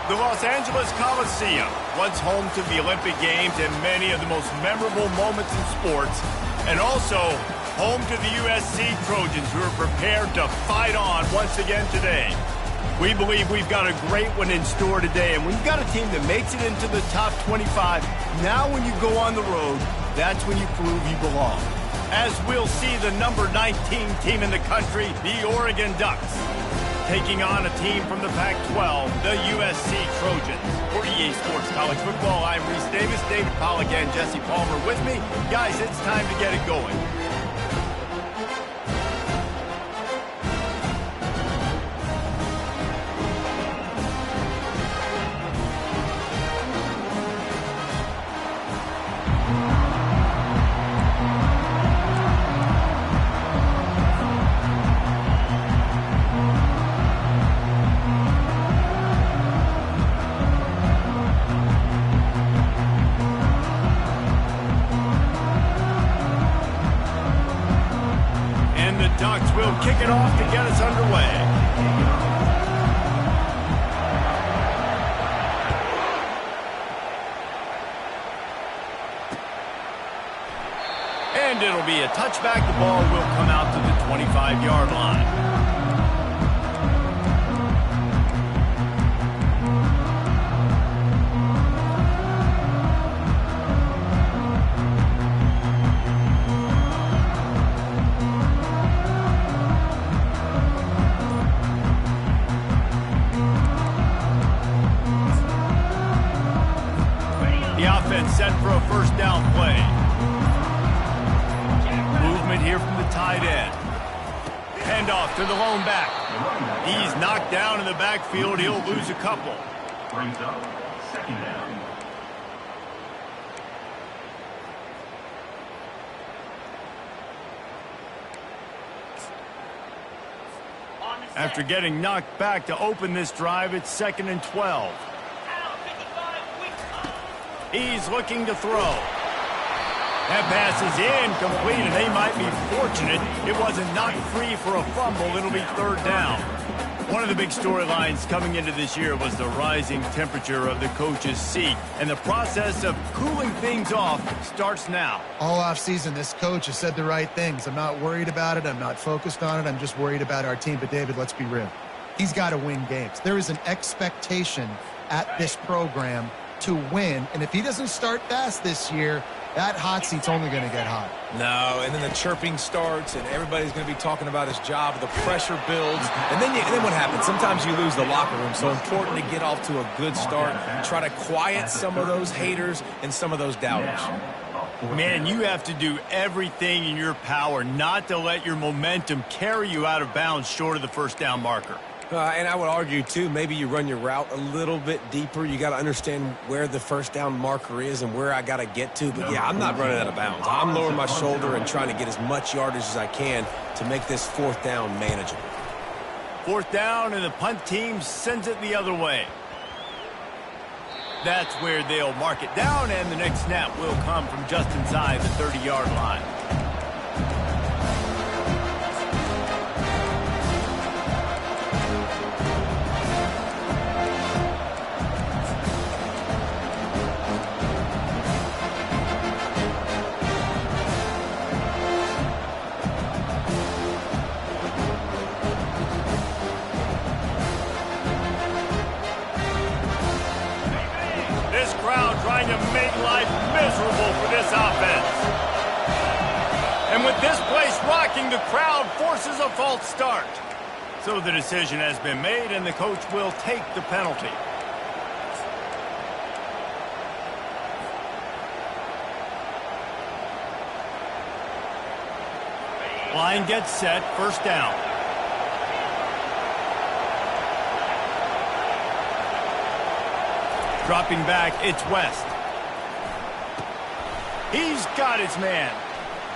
The Los Angeles Coliseum, once home to the Olympic Games and many of the most memorable moments in sports, and also home to the USC Trojans, who are prepared to fight on once again today. We believe we've got a great one in store today, and when you've got a team that makes it into the top 25, now when you go on the road, that's when you prove you belong. As we'll see the number 19 team in the country, the Oregon Ducks, taking on a team from the Pac-12, the USC Trojans. For EA Sports College Football, I'm Reese Davis, David Pollack, and Jesse Palmer with me. Guys, it's time to get it going. Ducks will kick it off to get us underway. And it'll be a touchback. The ball will come out to the 25-yard line. Set for a first down play. Movement here from the tight end. Handoff to the lone back. He's knocked down in the backfield. He'll lose a couple. Brings up second down. After getting knocked back to open this drive, it's 2nd and 12. He's looking to throw. That pass is incomplete, and they might be fortunate it wasn't knocked free for a fumble. It'll be 3rd down. One of the big storylines coming into this year was the rising temperature of the coach's seat, and the process of cooling things off starts now. All offseason, this coach has said the right things. I'm not worried about it. I'm not focused on it. I'm just worried about our team. But, David, let's be real. He's got to win games. There is an expectation at this program to win, and if he doesn't start fast this year, that hot seat's only going to get hot. No, and then the chirping starts, and everybody's going to be talking about his job. The pressure builds, and then what happens? Sometimes you lose the locker room. So important to get off to a good start, try to quiet some of those haters and some of those doubters. Man, you have to do everything in your power not to let your momentum carry you out of bounds short of the first down marker. And I would argue, too, maybe you run your route a little bit deeper. You got to understand where the first down marker is and where I got to get to. But, yeah, I'm not running out of bounds. I'm lowering my shoulder and trying to get as much yardage as I can to make this 4th down manageable. 4th down, and the punt team sends it the other way. That's where they'll mark it down, and the next snap will come from just inside the 30-yard line. trying to make life miserable for this offense. And with this place rocking, the crowd forces a false start. So the decision has been made, and the coach will take the penalty. Line gets set, first down. Dropping back, it's West. He's got his man.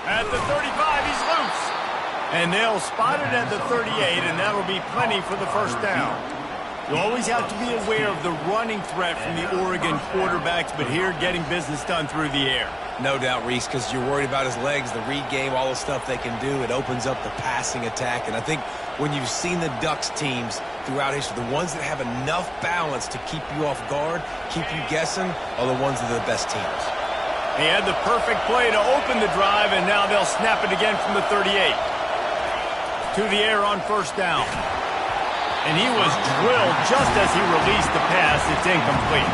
At the 35, he's loose. And they'll spot it at the 38, and that'll be plenty for the first down. You always have to be aware of the running threat from the Oregon quarterbacks, but here getting business done through the air. No doubt, Reese, because you're worried about his legs, the read game, all the stuff they can do. It opens up the passing attack. And I think when you've seen the Ducks teams throughout history, the ones that have enough balance to keep you off guard, keep you guessing, are the ones that are the best teams. He had the perfect play to open the drive, and now they'll snap it again from the 38. To the air on first down. And he was drilled just as he released the pass. It's incomplete.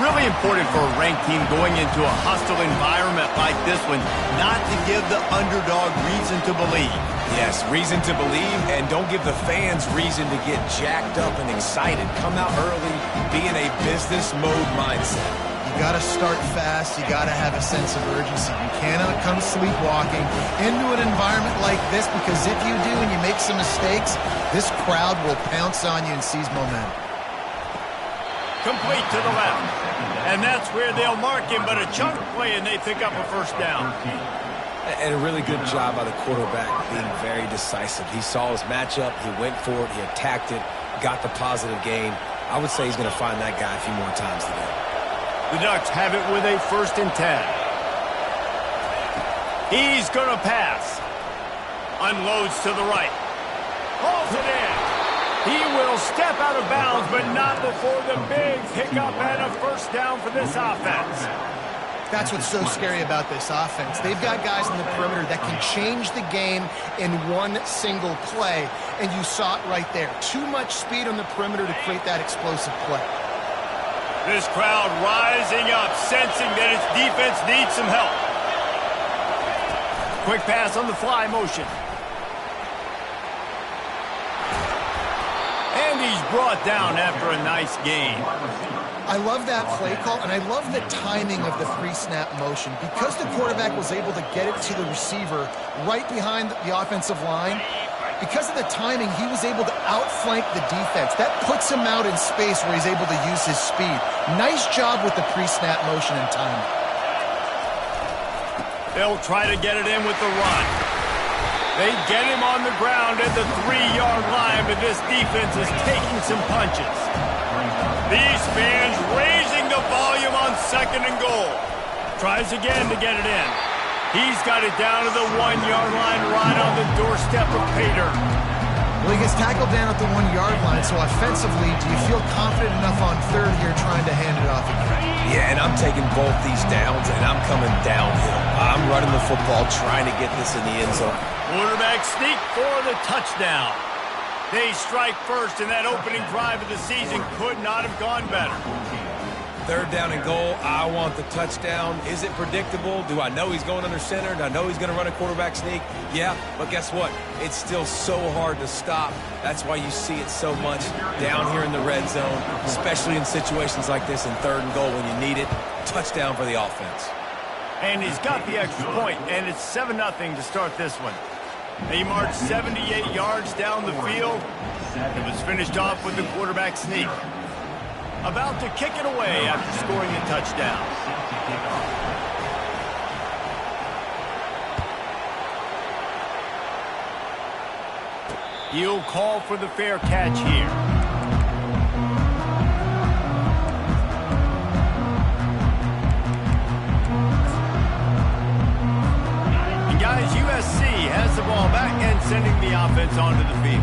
Really important for a ranked team going into a hostile environment like this one not to give the underdog reason to believe. Yes, reason to believe, and don't give the fans reason to get jacked up and excited. Come out early, be in a business mode mindset. You got to start fast. You got to have a sense of urgency. You cannot come sleepwalking into an environment like this, because if you do and you make some mistakes, this crowd will pounce on you and seize momentum. Complete to the left. And that's where they'll mark him, but a chunk play and they pick up a first down. And a really good job by the quarterback being very decisive. He saw his matchup, he went for it, he attacked it, got the positive gain. I would say he's going to find that guy a few more times today. The Ducks have it with a 1st and 10. He's going to pass. Unloads to the right. Hauls it in. He will step out of bounds, but not before the big pickup and a first down for this offense. That's what's so scary about this offense. They've got guys in the perimeter that can change the game in one single play, and you saw it right there. Too much speed on the perimeter to create that explosive play. This crowd rising up, sensing that its defense needs some help. Quick pass on the fly motion. And he's brought down after a nice gain. I love that play call, and I love the timing of the pre-snap motion. Because the quarterback was able to get it to the receiver right behind the offensive line, because of the timing, he was able to outflank the defense. That puts him out in space where he's able to use his speed. Nice job with the pre-snap motion and timing. They'll try to get it in with the run. They get him on the ground at the 3-yard line, but this defense is taking some punches. These fans raising the volume on 2nd and goal. Tries again to get it in. He's got it down to the 1-yard line, right on the doorstep of Pater. Well, he gets tackled down at the 1-yard line, so offensively, do you feel confident enough on 3rd here trying to hand it off again? Yeah, and I'm taking both these downs, and I'm coming downhill. I'm running the football, trying to get this in the end zone. Quarterback sneak for the touchdown. They strike first, and that opening drive of the season could not have gone better. 3rd down and goal. I want the touchdown. Is it predictable? Do I know he's going under center? Do I know he's going to run a quarterback sneak? Yeah, but guess what? It's still so hard to stop. That's why you see it so much down here in the red zone, especially in situations like this in 3rd and goal when you need it. Touchdown for the offense. And he's got the extra point, and it's 7-0 to start this one. He marched 78 yards down the field. It was finished off with the quarterback sneak. About to kick it away after scoring the touchdown. He'll call for the fair catch here. And guys, USC has the ball back and sending the offense onto the field.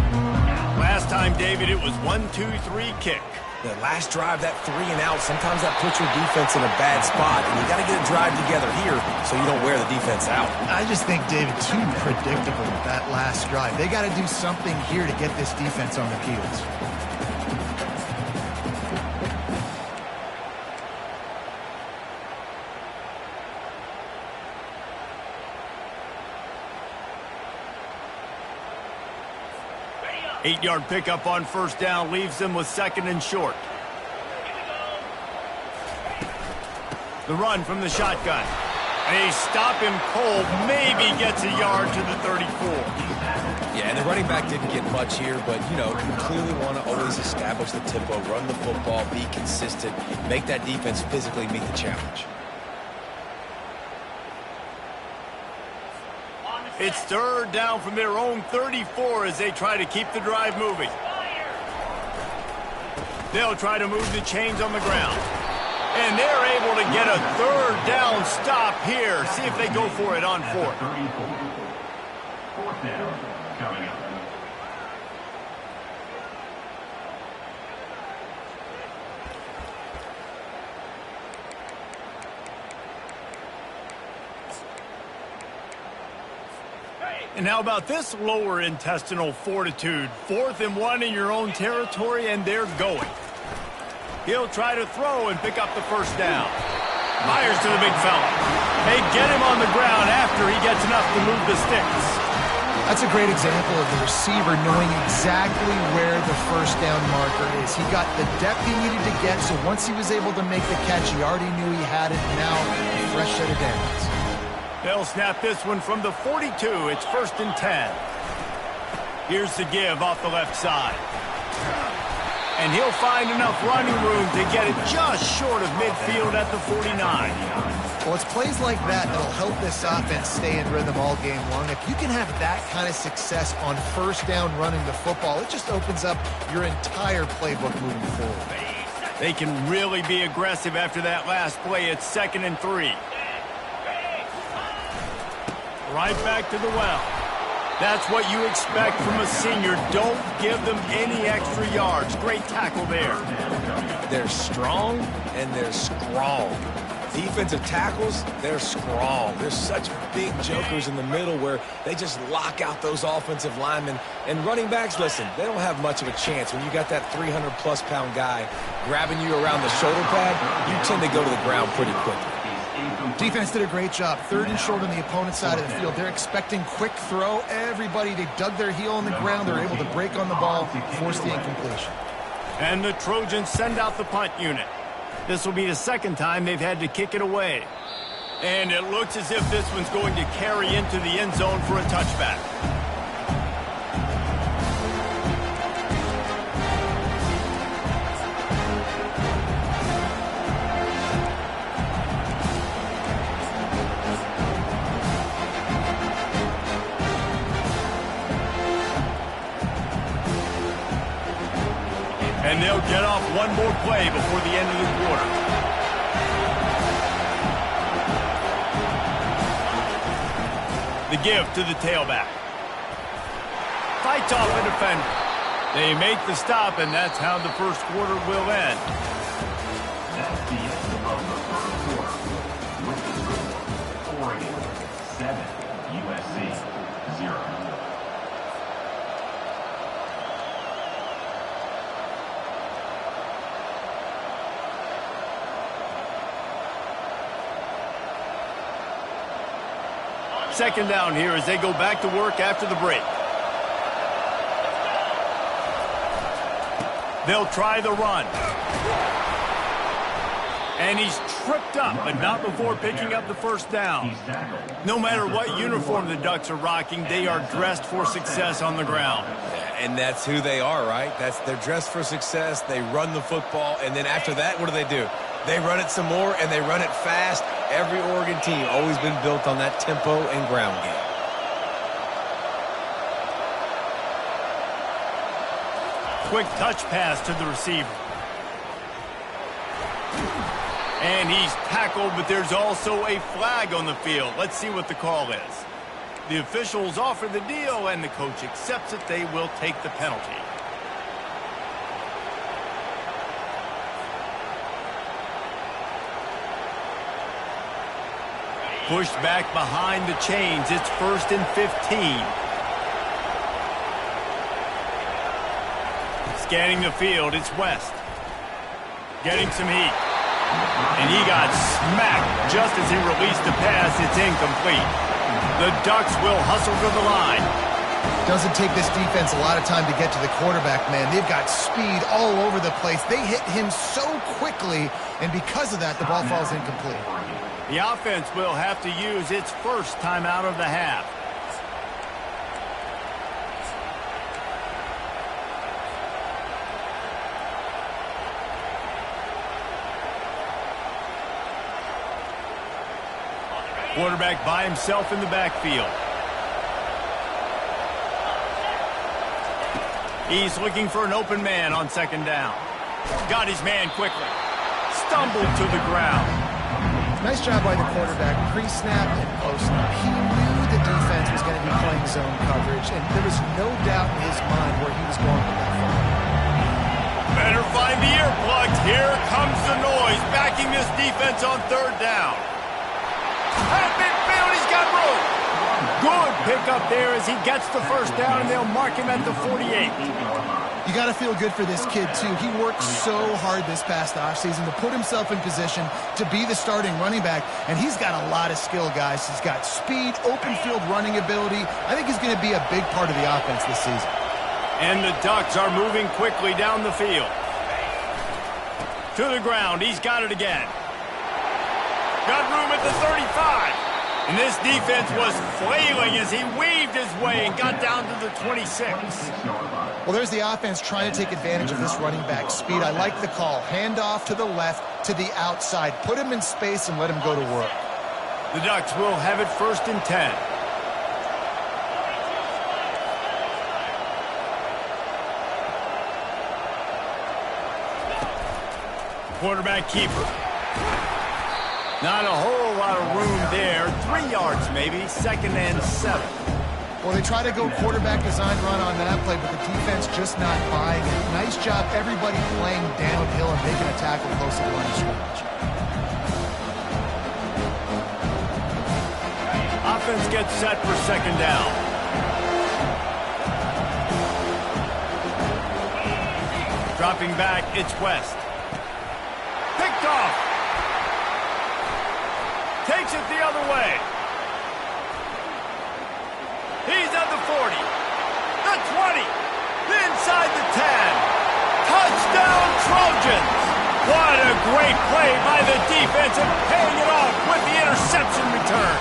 Last time, David, it was 1-2-3 kick. The last drive, that 3 and out, sometimes that puts your defense in a bad spot, and you got to get a drive together here so you don't wear the defense out. I just think, David, too predictable with that last drive. They got to do something here to get this defense on their heels. 8-yard pickup on first down leaves them with 2nd and short. The run from the shotgun. They stop him cold, maybe gets a yard to the 34. Yeah, and the running back didn't get much here, but, you know, you clearly want to always establish the tempo, run the football, be consistent, make that defense physically meet the challenge. It's 3rd down from their own 34 as they try to keep the drive moving. They'll try to move the chains on the ground. And they're able to get a 3rd down stop here. See if they go for it on 4th. 4th down coming up. And how about this lower intestinal fortitude? 4th and 1 in your own territory, and they're going. He'll try to throw and pick up the 1st down. Fires to the big fella. They get him on the ground after he gets enough to move the sticks. That's a great example of the receiver knowing exactly where the 1st down marker is. He got the depth he needed to get, so once he was able to make the catch, he already knew he had it. Now, a fresh set of downs. They'll snap this one from the 42. It's 1st and 10. Here's the give off the left side. And he'll find enough running room to get it just short of midfield at the 49. Well, it's plays like that that'll help this offense stay in rhythm all game long. If you can have that kind of success on 1st down running the football, it just opens up your entire playbook moving forward. They can really be aggressive after that last play. It's 2nd and 3. Right back to the well. That's what you expect from a senior. Don't give them any extra yards. Great tackle there. They're strong and they're strong. Defensive tackles, they're strong. There's such big jokers in the middle where they just lock out those offensive linemen. And running backs, listen, they don't have much of a chance. When you got that 300-plus pound guy grabbing you around the shoulder pad, you tend to go to the ground pretty quickly. Defense did a great job. 3rd and short on the opponent's side of the field. They're expecting quick throw. Everybody, they dug their heel on the ground. They're able to break on the ball, force the incompletion. And the Trojans send out the punt unit. This will be the 2nd time they've had to kick it away. And it looks as if this one's going to carry into the end zone for a touchback. And they'll get off one more play before the end of the quarter. The give to the tailback. Fights off the defender. They make the stop, and that's how the 1st quarter will end. That's the end of the 1st quarter. With the score, Oregon 7, USC 0. Second down here as they go back to work after the break. They'll try the run. And he's tripped up, but not before picking up the 1st down. No matter what uniform the Ducks are rocking, they are dressed for success on the ground. And that's who they are, right? They're dressed for success. They run the football, and then after that, what do? They run it some more, and they run it fast. Every Oregon team always been built on that tempo and ground game. Quick touch pass to the receiver. And he's tackled, but there's also a flag on the field. Let's see what the call is. The officials offer the deal, and the coach accepts it. They will take the penalty. Pushed back behind the chains. It's 1st and 15. Scanning the field, it's West. Getting some heat. And he got smacked just as he released the pass. It's incomplete. The Ducks will hustle to the line. Doesn't take this defense a lot of time to get to the quarterback, man. They've got speed all over the place. They hit him so quickly, and because of that, the ball falls incomplete. The offense will have to use its first timeout of the half. Quarterback by himself in the backfield. He's looking for an open man on second down. Got his man quickly. Stumbled to the ground. Nice job by the quarterback, pre-snap and post-snap. He knew the defense was going to be playing zone coverage, and there was no doubt in his mind where he was going with that football. Better find the earplugs. Here comes the noise, backing this defense on third down. At midfield, he's got room. Good pickup there as he gets the first down, and they'll mark him at the 48. You got to feel good for this kid, too. He worked so hard this past offseason to put himself in position to be the starting running back, and he's got a lot of skill, guys. He's got speed, open field running ability. I think he's going to be a big part of the offense this season. And the Ducks are moving quickly down the field. To the ground, he's got it again. Got room at the 35. And this defense was flailing as he weaved his way and got down to the 26. Well, there's the offense trying to take advantage of this running back speed. I like the call. Hand off to the left, to the outside. Put him in space and let him go to work. The Ducks will have it 1st and 10. Quarterback keeper. Not a whole lot of room there. 3 yards maybe. 2nd and 7. Well, they try to go quarterback design run on that play, but the defense just not buying it. Nice job everybody playing downhill and making a tackle close to the line of scrimmage. Offense gets set for 2nd down. Dropping back, it's West. Picked off. Takes it the other way. He's at the 40. The 20. Inside the 10. Touchdown, Trojans. What a great play by the defense and paying it off with the interception return.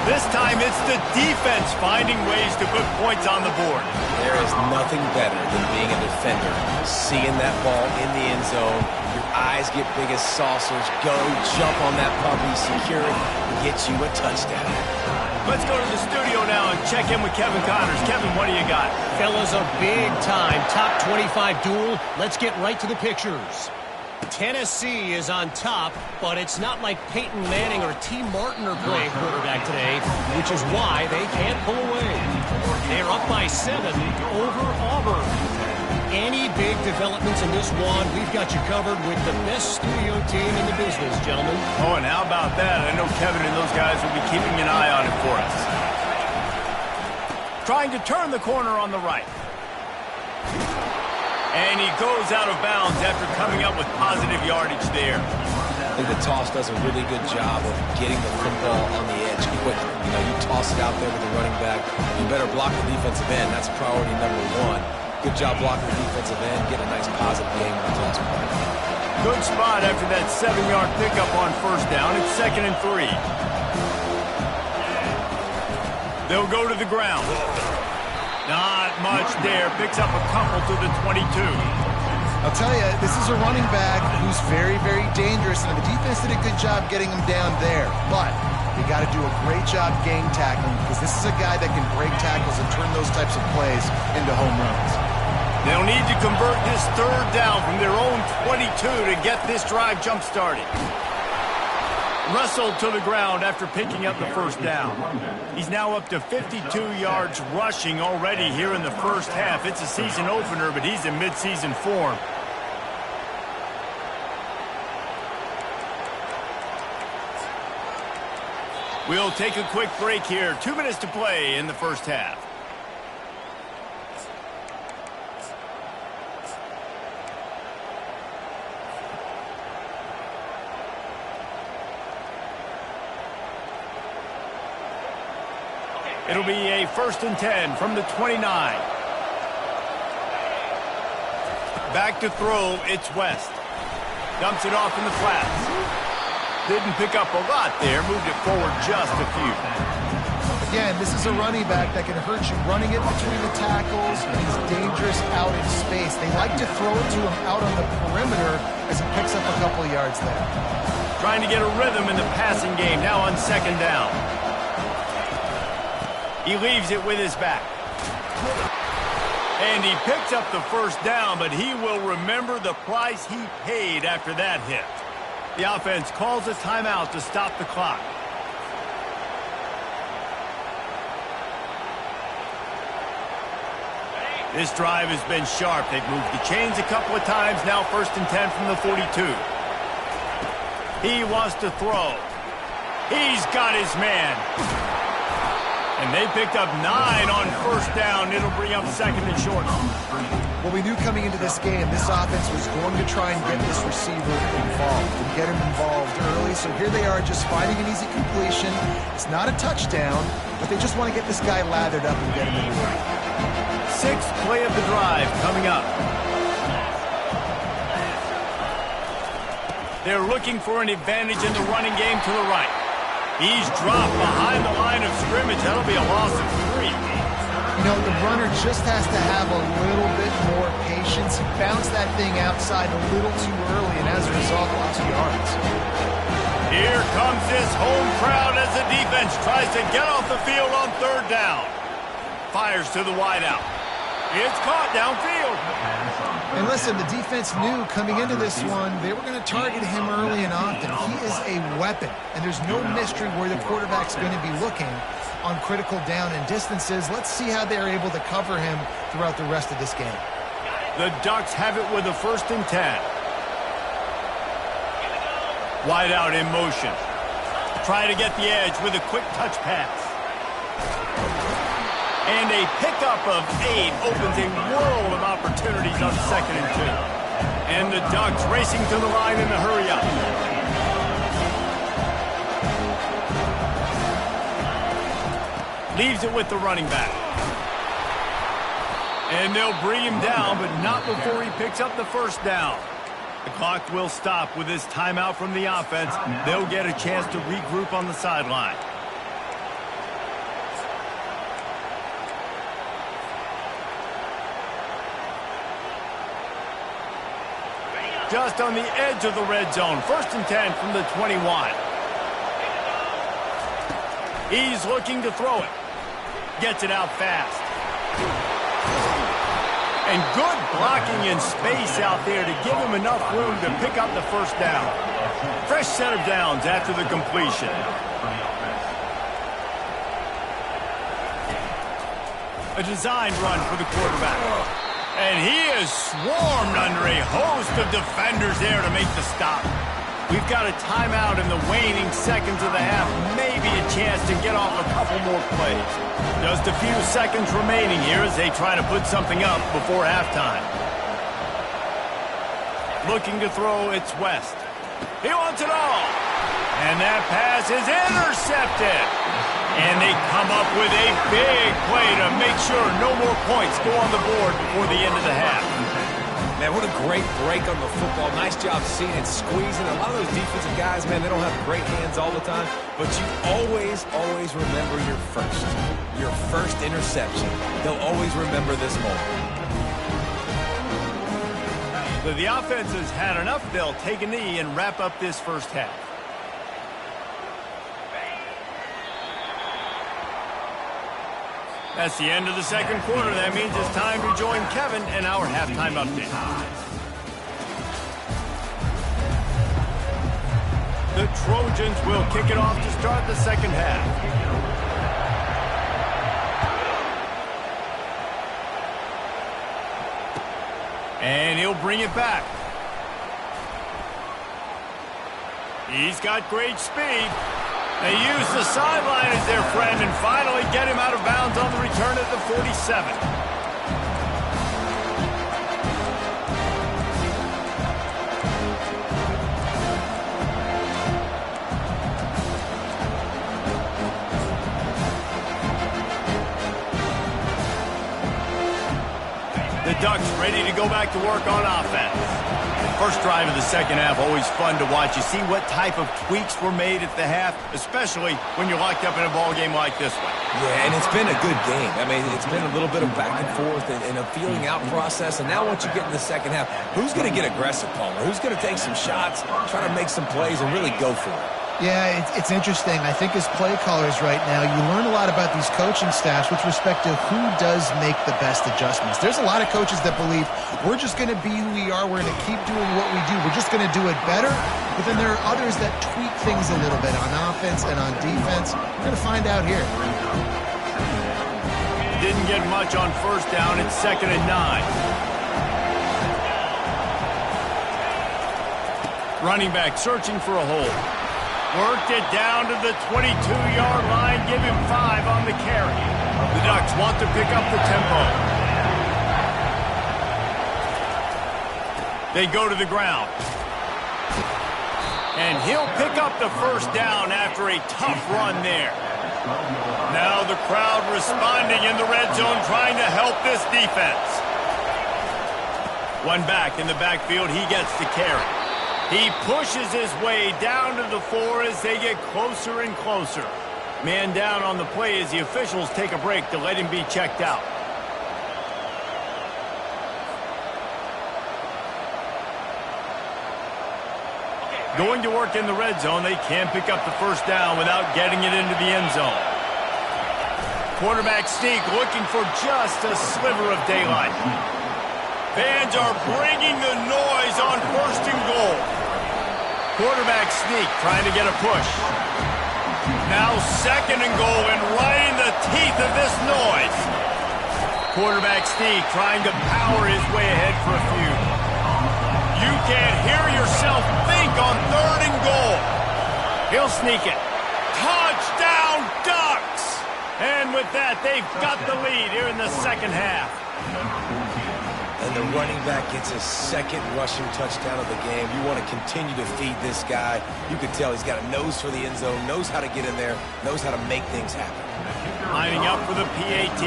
This time it's the defense finding ways to put points on the board. There is nothing better than being a defender, seeing that ball in the end zone. Your eyes get big as saucers. Go, jump on that puppy, secure it, and get you a touchdown. Let's go to the studio now and check in with Kevin Connors. Kevin, what do you got? Fellas, a big-time top 25 duel. Let's get right to the pictures. Tennessee is on top, but it's not like Peyton Manning or T. Martin are playing quarterback today, which is why they can't pull away. They're up by 7 over Auburn. Any big developments in this one, we've got you covered with the best studio team in the business, gentlemen. Oh, and how about that? I know Kevin and those guys will be keeping an eye on it for us. Trying to turn the corner on the right. And he goes out of bounds after coming up with positive yardage there. I think the toss does a really good job of getting the football on the edge quick. You know, you toss it out there with the running back. You better block the defensive end. That's priority number 1. Good job blocking the defensive end. Get a nice positive game on the toss play. Good spot after that 7-yard pickup on 1st down. It's 2nd and 3. They'll go to the ground. Not much there. Picks up a couple to the 22. I'll tell you, this is a running back who's very, very dangerous, and the defense did a good job getting him down there. But you got to do a great job game tackling because this is a guy that can break tackles and turn those types of plays into home runs. They'll need to convert this 3rd down from their own 22 to get this drive jump-started. Wrestled to the ground after picking up the 1st down. He's now up to 52 yards rushing already here in the 1st half. It's a season opener, but he's in mid-season form. We'll take a quick break here. 2 minutes to play in the 1st half. It'll be a 1st and 10 from the 29. Back to throw, it's West. Dumps it off in the flats. Didn't pick up a lot there, moved it forward just a few. Again, this is a running back that can hurt you running it between the tackles, and he's dangerous out in space. They like to throw it to him out on the perimeter as he picks up a couple of yards there. Trying to get a rhythm in the passing game, now on 2nd down. He leaves it with his back. And he picks up the 1st down, but he will remember the price he paid after that hit. The offense calls a timeout to stop the clock. This drive has been sharp. They've moved the chains a couple of times. Now 1st and 10 from the 42. He wants to throw. He's got his man. And they picked up 9 on 1st down. It'll bring up 2nd and short. Well, we knew coming into this game, this offense was going to try and get this receiver involved and get him involved early. So here they are just finding an easy completion. It's not a touchdown, but they just want to get this guy lathered up and get him in the ring. 6th play of the drive coming up. They're looking for an advantage in the running game to the right. He's dropped behind the line of scrimmage. That'll be a loss of 3. You know, the runner just has to have a little bit more patience. He bounced that thing outside a little too early, and as a result, lost yards. Here comes this home crowd as the defense tries to get off the field on 3rd down. Fires to the wideout. It's caught downfield. And listen, the defense knew coming into this one, they were going to target him early and often. He is a weapon, and there's no mystery where the quarterback's going to be looking on critical down and distances. Let's see how they're able to cover him throughout the rest of this game. The Ducks have it with a 1st and 10. Wide out in motion. Try to get the edge with a quick touch pass. And a pickup of 8 opens a world of opportunities on 2nd and 2. And the Ducks racing to the line in the hurry up. Leaves it with the running back. And they'll bring him down, but not before he picks up the 1st down. The clock will stop with this timeout from the offense. They'll get a chance to regroup on the sideline. Just on the edge of the red zone. 1st and 10 from the 21. He's looking to throw it. Gets it out fast. And good blocking in space out there to give him enough room to pick up the 1st down. Fresh set of downs after the completion. A designed run for the quarterback. And he is swarmed under a host of defenders there to make the stop. We've got a timeout in the waning seconds of the half. Maybe a chance to get off a couple more plays. Just a few seconds remaining here as they try to put something up before halftime. Looking to throw, it's West. He wants it all. And that pass is intercepted. And they come up with a big play to make sure no more points go on the board before the end of the half. Man, what a great break on the football. Nice job seeing it, squeezing. A lot of those defensive guys, man, they don't have great hands all the time. But you always remember your first interception. They'll always remember this moment. So the offense has had enough. They'll take a knee and wrap up this 1st half. That's the end of the 2nd quarter. That means it's time to join Kevin in our halftime update. The Trojans will kick it off to start the 2nd half. And he'll bring it back. He's got great speed. They use the sideline as their friend and finally get him out of bounds on the return at the 47. Ducks ready to go back to work on offense. First drive of the second half, always fun to watch. You see what type of tweaks were made at the half, especially when you're locked up in a ball game like this one. Yeah, and it's been a good game. I mean, it's been a little bit of back and forth and a feeling out process. And now once you get in the second half, who's going to get aggressive, Palmer? Who's going to take some shots, try to make some plays, and really go for it? Yeah, it's interesting. I think as play callers right now, you learn a lot about these coaching staffs with respect to who does make the best adjustments. There's a lot of coaches that believe we're just going to be who we are. We're going to keep doing what we do. We're just going to do it better. But then there are others that tweak things a little bit on offense and on defense. We're going to find out here. Didn't get much on first down. It's 2nd and 9. Running back searching for a hole. Worked it down to the 22-yard line. Give him 5 on the carry. The Ducks want to pick up the tempo. They go to the ground. And he'll pick up the first down after a tough run there. Now the crowd responding in the red zone, trying to help this defense. One back in the backfield. He gets the carry. He pushes his way down to the 4 as they get closer and closer. Man down on the play as the officials take a break to let him be checked out. Going to work in the red zone, they can't pick up the first down without getting it into the end zone. Quarterback sneak looking for just a sliver of daylight. Fans are bringing the noise on 1st and goal. Quarterback sneak trying to get a push. Now 2nd and goal and right in the teeth of this noise. Quarterback sneak trying to power his way ahead for a few. You can't hear yourself think on 3rd and goal. He'll sneak it. Touchdown Ducks! And with that, they've got the lead here in the second half. And the running back gets his 2nd rushing touchdown of the game. You want to continue to feed this guy. You can tell he's got a nose for the end zone, knows how to get in there, knows how to make things happen. Lining up for the PAT.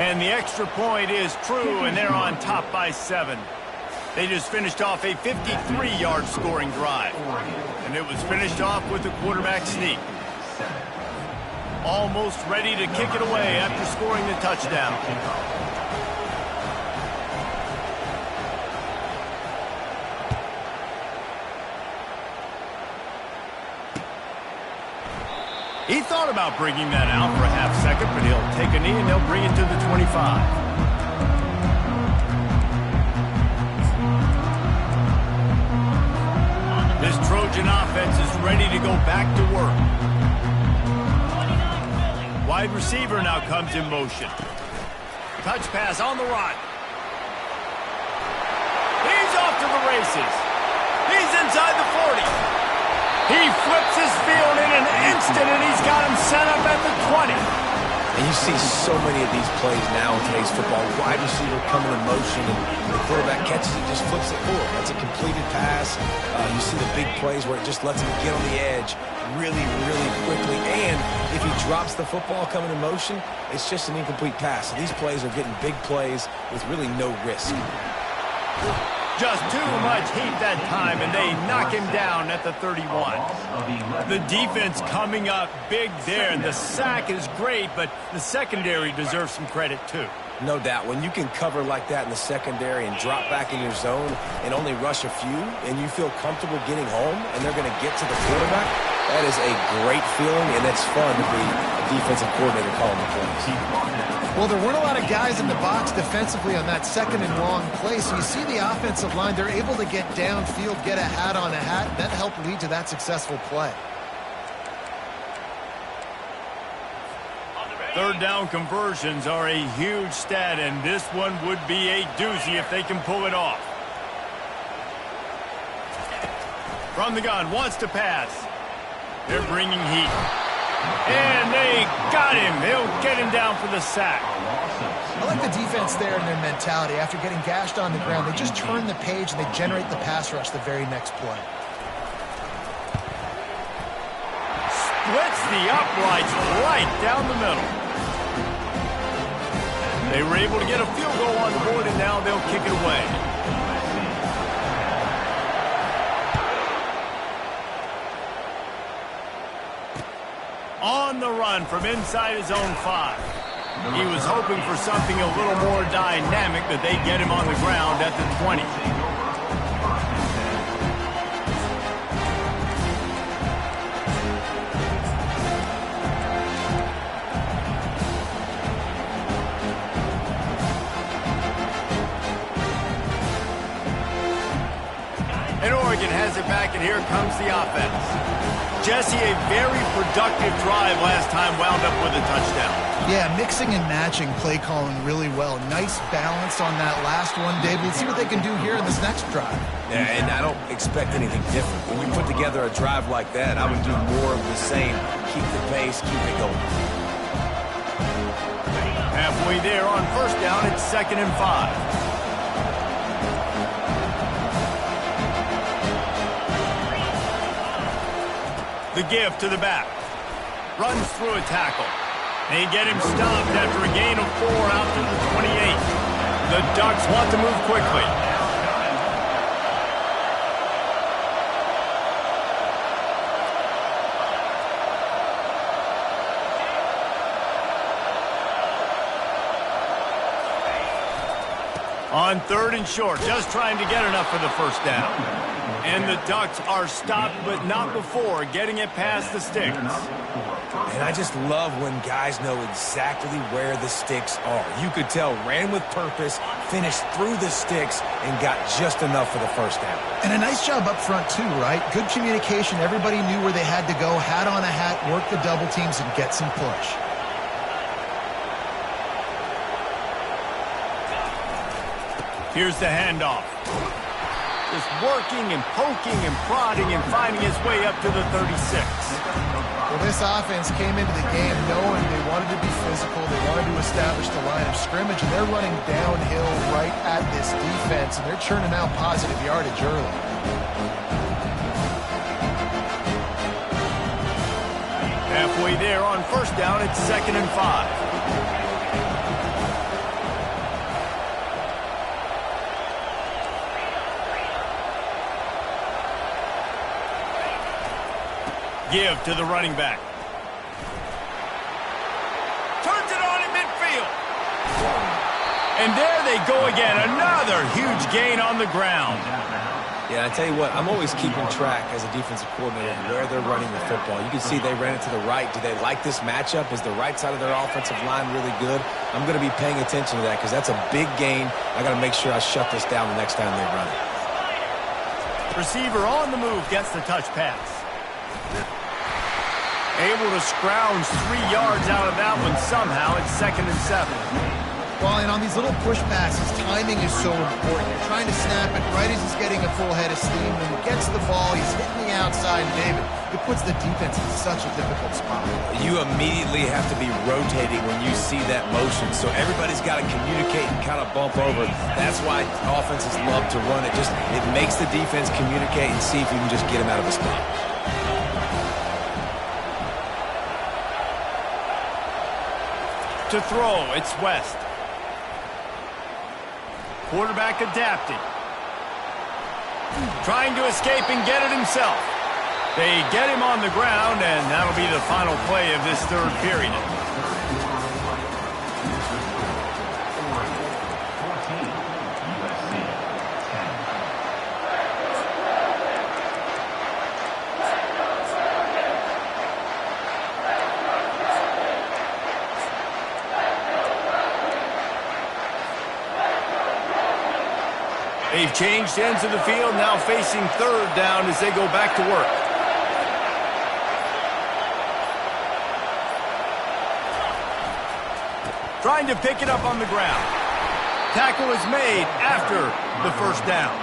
And the extra point is true, and they're on top by 7. They just finished off a 53-yard scoring drive. And it was finished off with the quarterback sneak. Almost ready to kick it away after scoring the touchdown. He thought about bringing that out for a half second, but he'll take a knee and they'll bring it to the 25. This Trojan offense is ready to go back to work. Wide receiver now comes in motion. Touch pass on the run. He's off to the races. He's inside the 40. He flips his field in an instant, and he's got him set up at the 20. And you see so many of these plays now in today's football. Wide receiver coming in motion, and the quarterback catches it, just flips it forward. That's a completed pass. You see the big plays where it just lets him get on the edge really, really quickly. And if he drops the football coming in motion, it's just an incomplete pass. So these plays are getting big plays with really no risk. Just too much heat that time, and they knock him down at the 31. The defense coming up big there, and the sack is great, but the secondary deserves some credit too. No doubt. When you can cover like that in the secondary and drop back in your zone and only rush a few, and you feel comfortable getting home, and they're going to get to the quarterback, that is a great feeling, and it's fun to be a defensive coordinator calling the plays. Well, there weren't a lot of guys in the box defensively on that 2nd and long play, so you see the offensive line, they're able to get downfield, get a hat on a hat, and that helped lead to that successful play. 3rd down conversions are a huge stat, and this one would be a doozy if they can pull it off. From the gun, wants to pass. They're bringing heat. And they got him. They'll get him down for the sack. I like the defense there and their mentality. After getting gashed on the ground, they just turn the page and they generate the pass rush the very next play. Splits the uprights right down the middle. They were able to get a field goal on the board, and now they'll kick it away. On the run from inside his own 5. He was hoping for something a little more dynamic, that they'd get him on the ground at the 20. And Oregon has it back, and here comes the offense. Jesse, a very productive drive last time, wound up with a touchdown. Yeah, mixing and matching play calling really well. Nice balance on that last one, David. Let's see what they can do here in this next drive. Yeah, and I don't expect anything different. When you put together a drive like that, I would do more of the same. Keep the pace, keep it going. Halfway there on first down, it's 2nd and 5. The give to the back. Runs through a tackle. They get him stopped after a gain of 4 out to the 28. The Ducks want to move quickly. On 3rd and short, just trying to get enough for the first down. And the Ducks are stopped, but not before getting it past the sticks. And I just love when guys know exactly where the sticks are. You could tell ran with purpose, finished through the sticks, and got just enough for the first down. And a nice job up front, too, right? Good communication. Everybody knew where they had to go, hat on a hat, work the double teams, and get some push. Here's the handoff. Just working and poking and prodding and finding his way up to the 36. Well, this offense came into the game knowing they wanted to be physical, they wanted to establish the line of scrimmage, and they're running downhill right at this defense, and they're churning out positive yardage early. Halfway there on first down, it's 2nd and 5. Give to the running back. Turns it on in midfield. And there they go again. Another huge gain on the ground. Yeah, I tell you what, I'm always keeping track as a defensive coordinator of where they're running the football. You can see they ran it to the right. Do they like this matchup? Is the right side of their offensive line really good? I'm going to be paying attention to that because that's a big gain. I got to make sure I shut this down the next time they run it. Receiver on the move gets the touch pass. Able to scrounge 3 yards out of that one somehow. It's 2nd and 7. Well, and on these little push passes, timing is so important. You're trying to snap it right as he's getting a full head of steam. When he gets the ball, he's hitting the outside, and David, it puts the defense in such a difficult spot. You immediately have to be rotating when you see that motion, so everybody's got to communicate and kind of bump over. That's why offenses love to run it. It makes the defense communicate and see if you can just get them out of the spot. To throw, it's West. Quarterback adapting. Trying to escape and get it himself. They get him on the ground, and that'll be the final play of this 3rd period. They've changed ends of the field, now facing 3rd down as they go back to work. Trying to pick it up on the ground. Tackle is made after the first down.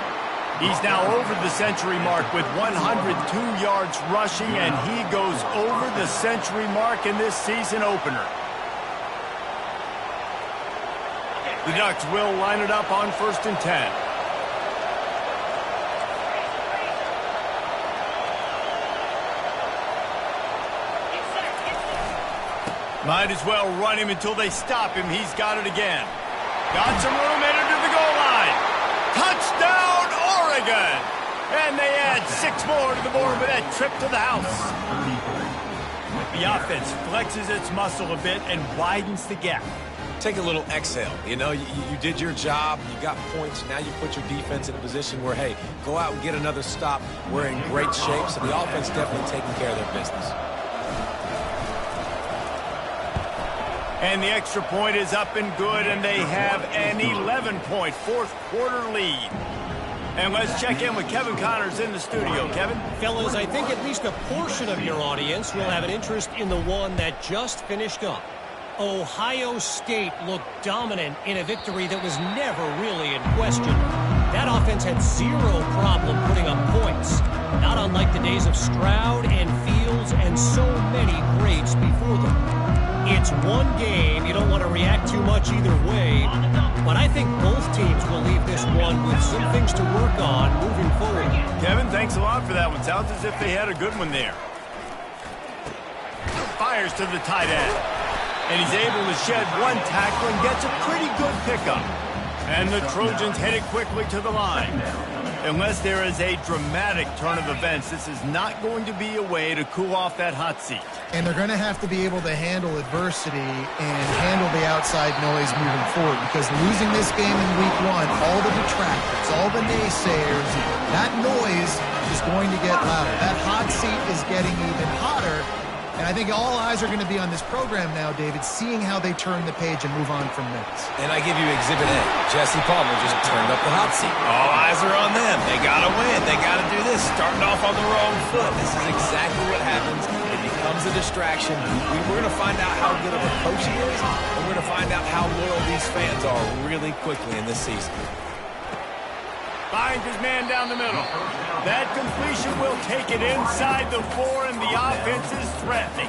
He's now over the century mark with 102 yards rushing, and he goes over the century mark in this season opener. The Ducks will line it up on 1st and 10. Might as well run him until they stop him. He's got it again. Got some room headed to the goal line. Touchdown, Oregon! And they add 6 more to the board with that trip to the house. The offense flexes its muscle a bit and widens the gap. Take a little exhale. You know, you did your job. You got points. Now you put your defense in a position where, hey, go out and get another stop. We're in great shape, so the offense definitely taking care of their business. And the extra point is up and good, and they have an 11-point fourth-quarter lead. And let's check in with Kevin Connors in the studio. Kevin? Fellas, I think at least a portion of your audience will have an interest in the one that just finished up. Ohio State looked dominant in a victory that was never really in question. That offense had zero problem putting up points, not unlike the days of Stroud and Fields and so many greats before them. It's one game. You don't want to react too much either way, but I think both teams will leave this one with some things to work on moving forward. Kevin, thanks a lot for that one. Sounds as if they had a good one there. Fires to the tight end. And he's able to shed one tackle and gets a pretty good pickup. And the Trojans headed quickly to the line. Unless there is a dramatic turn of events, this is not going to be a way to cool off that hot seat. And they're going to have to be able to handle adversity and handle the outside noise moving forward, because losing this game in week 1, all the detractors, all the naysayers, that noise is going to get louder. That hot seat is getting even hotter. And I think all eyes are going to be on this program now, David, seeing how they turn the page and move on from this. And I give you Exhibit A. Jesse Palmer just turned up the hot seat. All eyes are on them. They got to win. They got to do this. Starting off on the wrong foot. This is exactly what happens. It becomes a distraction. We're going to find out how good of a coach he is, and we're going to find out how loyal these fans are really quickly in this season. Finds his man down the middle. That completion will take it inside the 4, and the offense is threatening.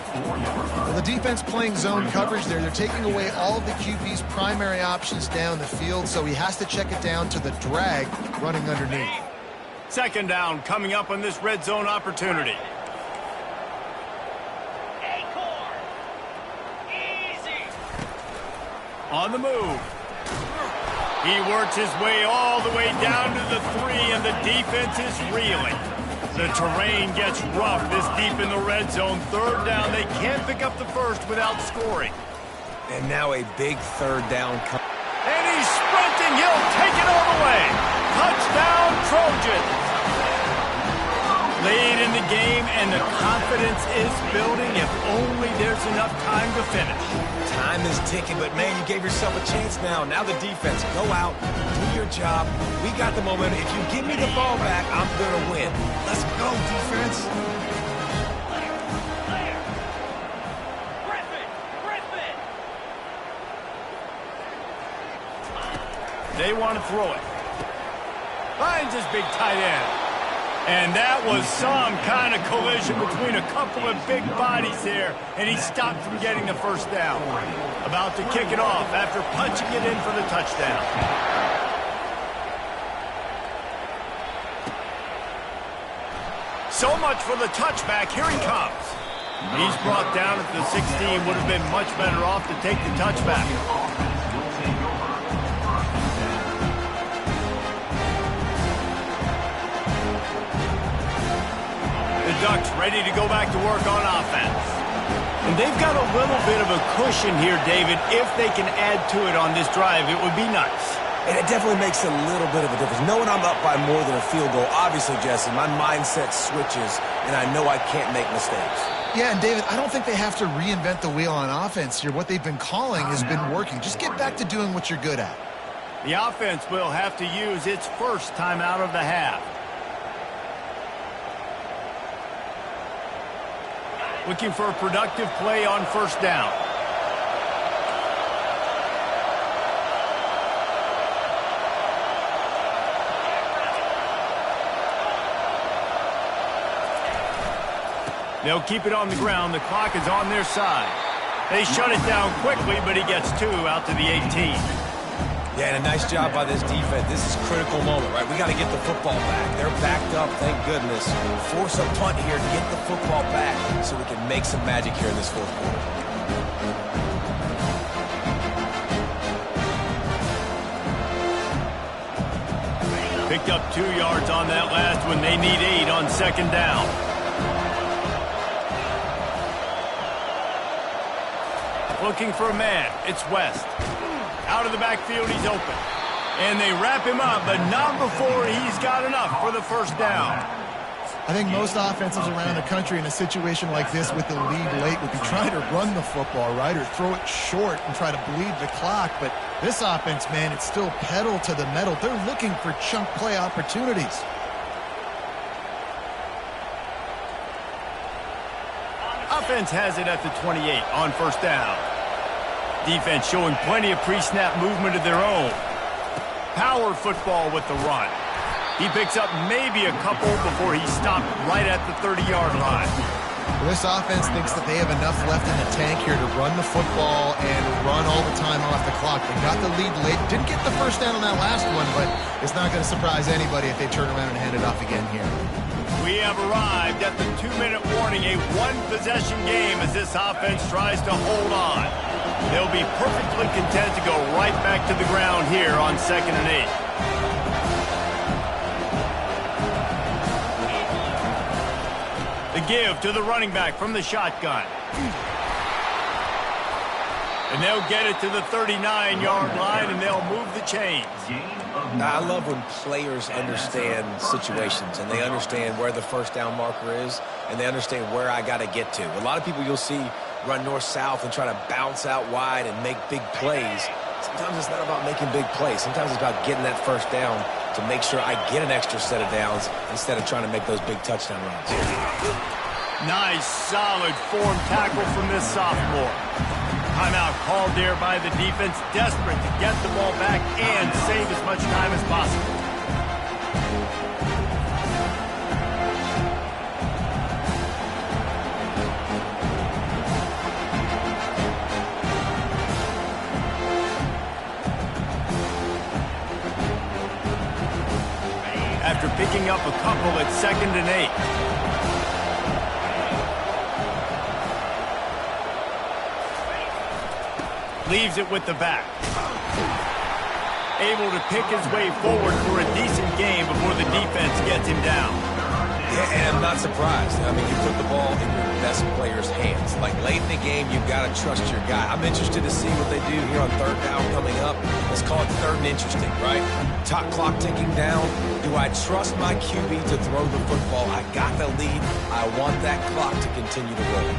Well, the defense playing zone coverage there. They're taking away all of the QB's primary options down the field, so he has to check it down to the drag running underneath. Second down coming up on this red zone opportunity. On the move. He works his way all the way down to the 3, and the defense is reeling. The terrain gets rough this deep in the red zone. Third down, they can't pick up the first without scoring. And now a big third down. And he's sprinting. He'll take it all the way. Touchdown, Trojans. Late in the game, and the confidence is building. If only there's enough time to finish. Time is ticking, but man, you gave yourself a chance now. Now the defense, go out, do your job. We got the momentum. If you give me the ball back, I'm going to win. Let's go, defense. They want to throw it. Finds his big tight end. And that was some kind of collision between a couple of big bodies there, and he stopped from getting the first down. About to kick it off after punching it in for the touchdown. So much for the touchback. Here he comes. He's brought down at the 16. Would have been much better off to take the touchback. The Ducks ready to go back to work on offense. And they've got a little bit of a cushion here, David. If they can add to it on this drive, it would be nice. And it definitely makes a little bit of a difference. Knowing I'm up by more than a field goal, obviously, Jesse, my mindset switches, and I know I can't make mistakes. Yeah, and David, I don't think they have to reinvent the wheel on offense here. What they've been calling has been working. Just get back to doing what you're good at. The offense will have to use its first timeout of the half. Looking for a productive play on first down. They'll keep it on the ground. The clock is on their side. They shut it down quickly, but he gets 2 out to the 18. Yeah, and a nice job by this defense. This is a critical moment, right? We got to get the football back. They're backed up, thank goodness. Force a punt here to get the football back so we can make some magic here in this fourth quarter. Picked up 2 yards on that last one. They need 8 on second down. Looking for a man. It's West. Out of the backfield, he's open. And they wrap him up, but not before he's got enough for the first down. I think most offenses around the country in a situation like this with the lead late would be trying to run the football, right, or throw it short and try to bleed the clock. But this offense, man, it's still pedal to the metal. They're looking for chunk play opportunities. Offense has it at the 28 on first down. Defense showing plenty of pre-snap movement of their own. Power football with the run. He picks up maybe a couple before he's stopped right at the 30-yard line. Well, this offense thinks that they have enough left in the tank here to run the football and run all the time off the clock. They got the lead late. Didn't get the first down on that last one, but it's not going to surprise anybody if they turn around and hand it off again here. We have arrived at the 2-minute warning, a one-possession game as this offense tries to hold on. They'll be perfectly content to go right back to the ground here on 2nd and 8. The give to the running back from the shotgun. And they'll get it to the 39-yard line, and they'll move the chains. Now, I love when players understand situations, and they understand where the first down marker is, and they understand where I got to get to. A lot of people you'll see run north-south and try to bounce out wide and make big plays. Sometimes it's not about making big plays. Sometimes it's about getting that first down to make sure I get an extra set of downs instead of trying to make those big touchdown runs. Nice, solid form tackle from this sophomore. Timeout called there by the defense, desperate to get the ball back and save as much time as possible. After picking up a couple at 2nd and 8. Leaves it with the back. Able to pick his way forward for a decent game before the defense gets him down. Yeah, and I'm not surprised. I mean, you put the ball in your best player's hands. Like, late in the game, you've got to trust your guy. I'm interested to see what they do here on third down coming up. Let's call it third and interesting, right? Top clock ticking down. Do I trust my QB to throw the football? I got the lead. I want that clock to continue to roll.